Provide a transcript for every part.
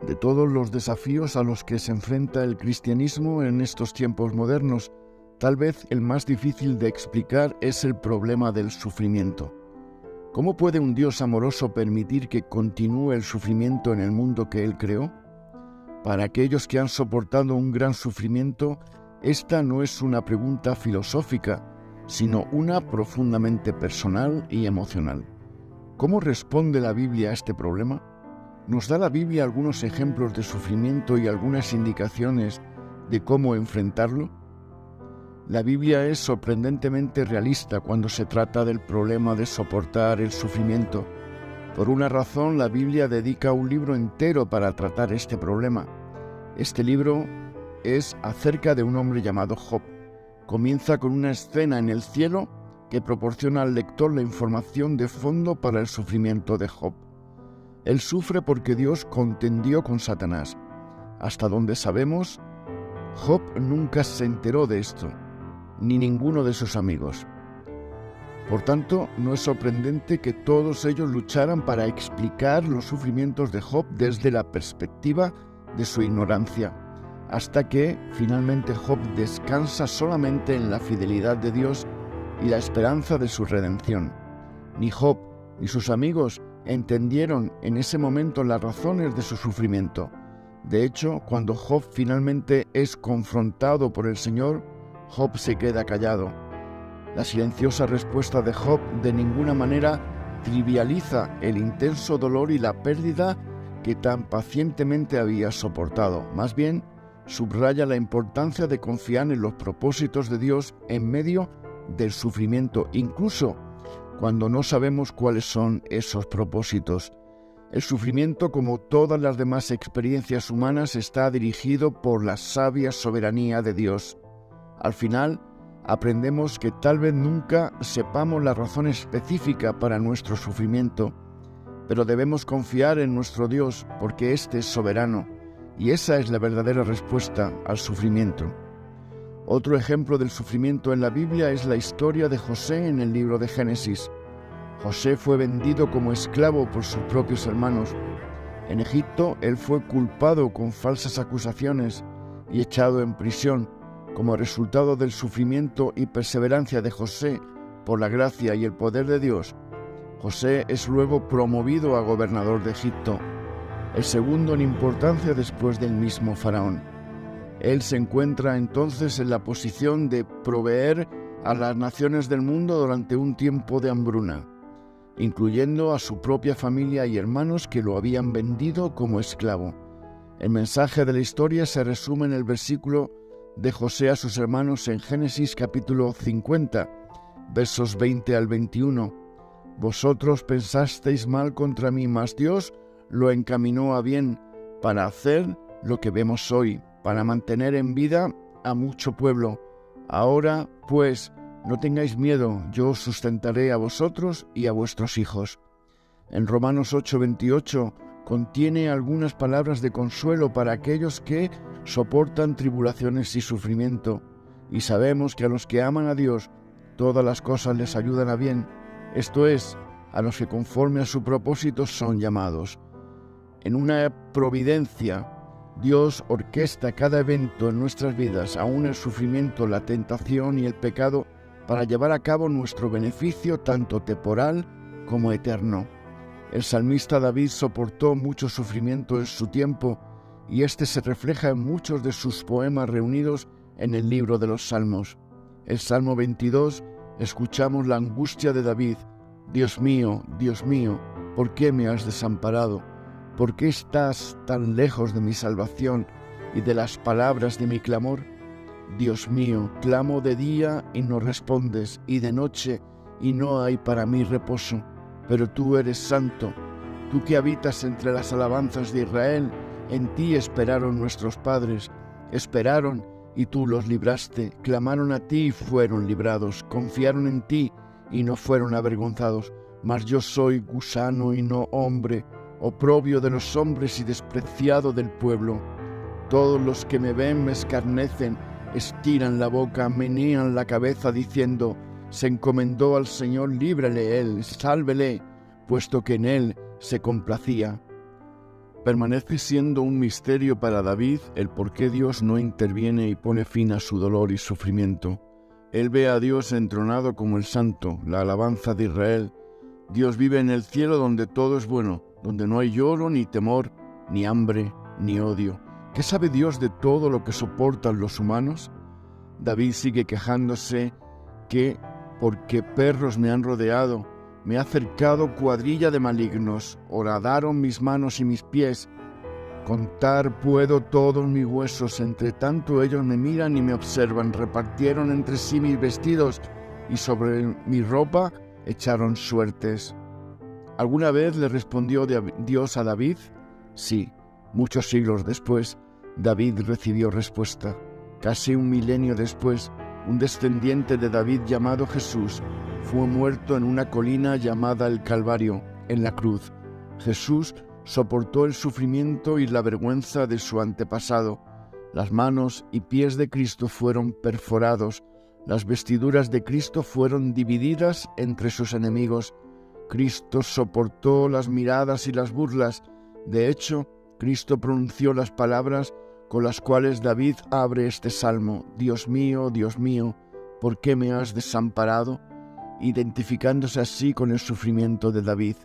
De todos los desafíos a los que se enfrenta el cristianismo en estos tiempos modernos, tal vez el más difícil de explicar es el problema del sufrimiento. ¿Cómo puede un Dios amoroso permitir que continúe el sufrimiento en el mundo que Él creó? Para aquellos que han soportado un gran sufrimiento, esta no es una pregunta filosófica, sino una profundamente personal y emocional. ¿Cómo responde la Biblia a este problema? ¿Nos da la Biblia algunos ejemplos de sufrimiento y algunas indicaciones de cómo enfrentarlo? La Biblia es sorprendentemente realista cuando se trata del problema de soportar el sufrimiento. Por una razón, la Biblia dedica un libro entero para tratar este problema. Este libro es acerca de un hombre llamado Job. Comienza con una escena en el cielo que proporciona al lector la información de fondo para el sufrimiento de Job. Él sufre porque Dios contendió con Satanás. Hasta donde sabemos, Job nunca se enteró de esto, ni ninguno de sus amigos. Por tanto, no es sorprendente que todos ellos lucharan para explicar los sufrimientos de Job desde la perspectiva de su ignorancia, hasta que finalmente Job descansa solamente en la fidelidad de Dios y la esperanza de su redención. Ni Job ni sus amigos entendieron en ese momento las razones de su sufrimiento. De hecho, cuando Job finalmente es confrontado por el Señor, Job se queda callado. La silenciosa respuesta de Job de ninguna manera trivializa el intenso dolor y la pérdida que tan pacientemente había soportado. Más bien, subraya la importancia de confiar en los propósitos de Dios en medio del sufrimiento, incluso cuando no sabemos cuáles son esos propósitos. El sufrimiento, como todas las demás experiencias humanas, está dirigido por la sabia soberanía de Dios. Al final, aprendemos que tal vez nunca sepamos la razón específica para nuestro sufrimiento, pero debemos confiar en nuestro Dios porque éste es soberano, y esa es la verdadera respuesta al sufrimiento. Otro ejemplo del sufrimiento en la Biblia es la historia de José en el libro de Génesis. José fue vendido como esclavo por sus propios hermanos. En Egipto, él fue culpado con falsas acusaciones y echado en prisión. Como resultado del sufrimiento y perseverancia de José por la gracia y el poder de Dios, José es luego promovido a gobernador de Egipto, el segundo en importancia después del mismo faraón. Él se encuentra entonces en la posición de proveer a las naciones del mundo durante un tiempo de hambruna, incluyendo a su propia familia y hermanos que lo habían vendido como esclavo. El mensaje de la historia se resume en el versículo de José a sus hermanos en Génesis capítulo 50, versos 20 al 21. Vosotros pensasteis mal contra mí, mas Dios lo encaminó a bien para hacer lo que vemos hoy, para mantener en vida a mucho pueblo. Ahora, pues, no tengáis miedo, yo os sustentaré a vosotros y a vuestros hijos. En Romanos 8:28 contiene algunas palabras de consuelo para aquellos que soportan tribulaciones y sufrimiento, y sabemos que a los que aman a Dios, todas las cosas les ayudan a bien, esto es, a los que conforme a su propósito son llamados. En una providencia, Dios orquesta cada evento en nuestras vidas, aun el sufrimiento, la tentación y el pecado, para llevar a cabo nuestro beneficio tanto temporal como eterno. El salmista David soportó mucho sufrimiento en su tiempo, y este se refleja en muchos de sus poemas reunidos en el libro de los Salmos. El Salmo 22, escuchamos la angustia de David: Dios mío, ¿por qué me has desamparado? ¿Por qué estás tan lejos de mi salvación y de las palabras de mi clamor? Dios mío, clamo de día y no respondes, y de noche y no hay para mí reposo. Pero tú eres santo, tú que habitas entre las alabanzas de Israel. En ti esperaron nuestros padres, esperaron y tú los libraste, clamaron a ti y fueron librados, confiaron en ti y no fueron avergonzados. Mas yo soy gusano y no hombre, oprobio de los hombres y despreciado del pueblo. Todos los que me ven me escarnecen, estiran la boca, menean la cabeza diciendo: se encomendó al Señor, líbrale él, sálvele, puesto que en él se complacía. Permanece siendo un misterio para David el por qué Dios no interviene y pone fin a su dolor y sufrimiento. Él ve a Dios entronado como el Santo, la alabanza de Israel. Dios vive en el cielo donde todo es bueno, donde no hay lloro, ni temor, ni hambre, ni odio. ¿Qué sabe Dios de todo lo que soportan los humanos? David sigue quejándose que, porque perros me han rodeado, me ha cercado cuadrilla de malignos, horadaron mis manos y mis pies. Contar puedo todos mis huesos, entre tanto ellos me miran y me observan, repartieron entre sí mis vestidos y sobre mi ropa echaron suertes. ¿Alguna vez le respondió Dios a David? Sí, muchos siglos después, David recibió respuesta. Casi un milenio después, un descendiente de David llamado Jesús fue muerto en una colina llamada el Calvario, en la cruz. Jesús soportó el sufrimiento y la vergüenza de su antepasado. Las manos y pies de Cristo fueron perforados, las vestiduras de Cristo fueron divididas entre sus enemigos. Cristo soportó las miradas y las burlas. De hecho, Cristo pronunció las palabras con las cuales David abre este salmo: Dios mío, ¿por qué me has desamparado?, identificándose así con el sufrimiento de David.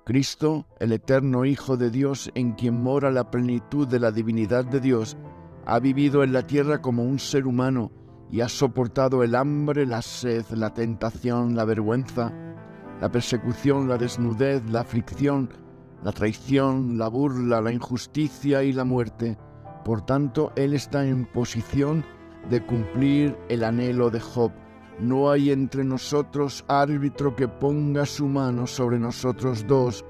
Cristo, el eterno Hijo de Dios, en quien mora la plenitud de la divinidad de Dios, ha vivido en la tierra como un ser humano y ha soportado el hambre, la sed, la tentación, la vergüenza, la persecución, la desnudez, la aflicción, la traición, la burla, la injusticia y la muerte. Por tanto, Él está en posición de cumplir el anhelo de Job. No hay entre nosotros árbitro que ponga su mano sobre nosotros dos.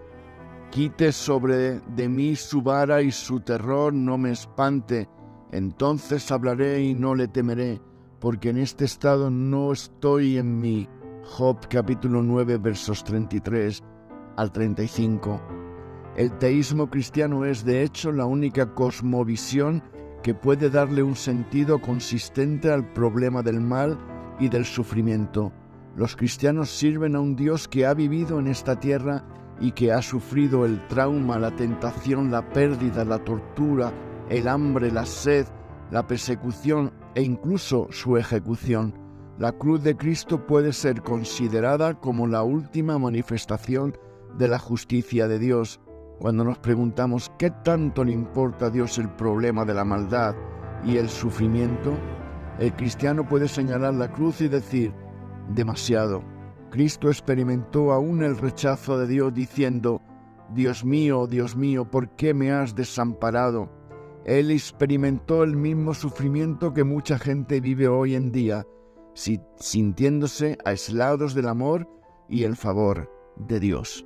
Quite sobre de mí su vara y su terror no me espante. Entonces hablaré y no le temeré, porque en este estado no estoy en mí. Job capítulo 9 versos 33 al 35. El teísmo cristiano es de hecho la única cosmovisión que puede darle un sentido consistente al problema del mal y del sufrimiento. Los cristianos sirven a un Dios que ha vivido en esta tierra y que ha sufrido el trauma, la tentación, la pérdida, la tortura, el hambre, la sed, la persecución e incluso su ejecución. La cruz de Cristo puede ser considerada como la última manifestación de la justicia de Dios. Cuando nos preguntamos qué tanto le importa a Dios el problema de la maldad y el sufrimiento, el cristiano puede señalar la cruz y decir: demasiado. Cristo experimentó aún el rechazo de Dios diciendo: Dios mío, ¿por qué me has desamparado? Él experimentó el mismo sufrimiento que mucha gente vive hoy en día, sintiéndose aislados del amor y el favor de Dios.